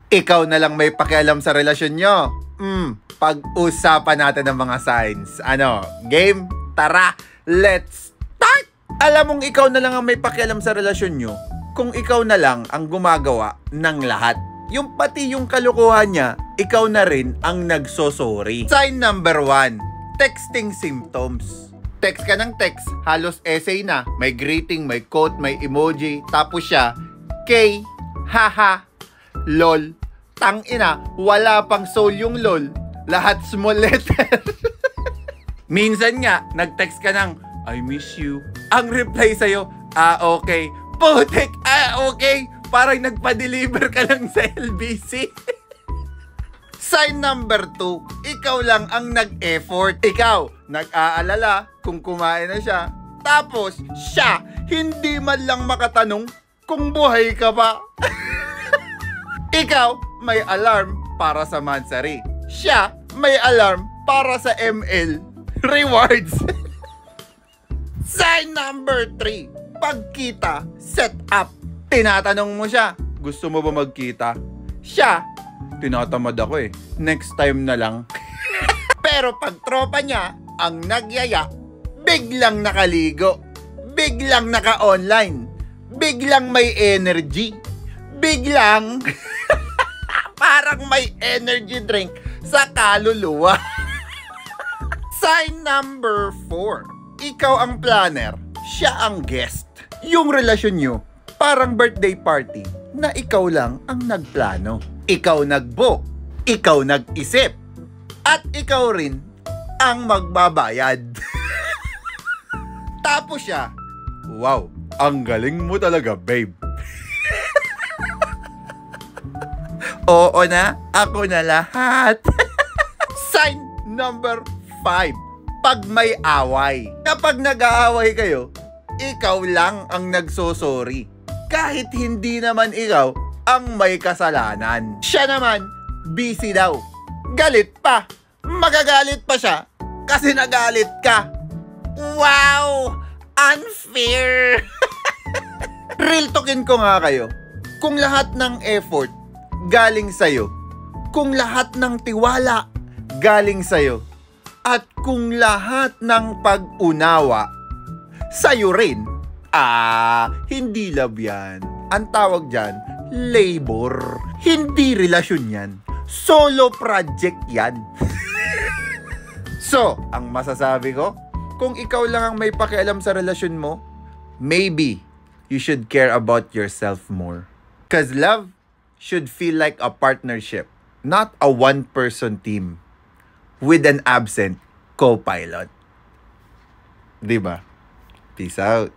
Ikaw na lang may pakialam sa relasyon nyo. Pag-usapan natin ng mga signs. Ano, game? Tara, let's start! Alam mong ikaw na lang ang may pakialam sa relasyon nyo kung ikaw na lang ang gumagawa ng lahat. Yung pati yung kalokohan niya, ikaw na rin ang nagsosorry. Sign number 1, texting symptoms. Text ka ng text, halos essay na. May greeting, may quote, may emoji. Tapos siya, K, haha, lol, tangina, wala pang soul yung lol. Lahat small letter. Minsan nga, nag-text ka ng, I miss you. Ang reply sa'yo, okay. Putek, okay. Parang nagpa-deliver ka lang sa LBC. Sign number 2, ikaw lang ang nag-effort. Ikaw, nag-aalala kung kumain na siya. Tapos, siya, hindi man lang makatanong kung buhay ka pa. Ikaw, may alarm para sa Mansari. Siya, may alarm para sa ML rewards. Sign number 3, pagkita, set up. Tinatanong mo siya, gusto mo ba magkita? Siya, tinatamad ako next time na lang. Pero pag tropa niya ang nagyaya, biglang nakaligo, biglang naka-online, biglang may energy, biglang parang may energy drink sa kaluluwa. Sign number 4, ikaw ang planner, siya ang guest. Yung relasyon nyo, parang birthday party na ikaw lang ang nagplano. Ikaw nagbook, ikaw nag-isip, at ikaw rin ang magbabayad. Tapos siya, wow, ang galing mo talaga, babe. Oo na, ako na lahat. Sign number 5, pag may away. Kapag nag-aaway kayo, ikaw lang ang nagsosorry. Kahit hindi naman ikaw ang may kasalanan. Siya naman, busy daw. Galit pa. Magagalit pa siya kasi nagalit ka. Wow! Unfair! Real talkin ko nga kayo. Kung lahat ng effort galing sa'yo, kung lahat ng tiwala galing sa'yo, at kung lahat ng pag-unawa sa'yo rin, hindi love yan. Ang tawag dyan, labor. Hindi relasyon yan. Solo project yan. So, ang masasabi ko, kung ikaw lang ang may pakialam sa relasyon mo, maybe you should care about yourself more. Because love should feel like a partnership, not a one-person team with an absent co-pilot. Diba? Peace out.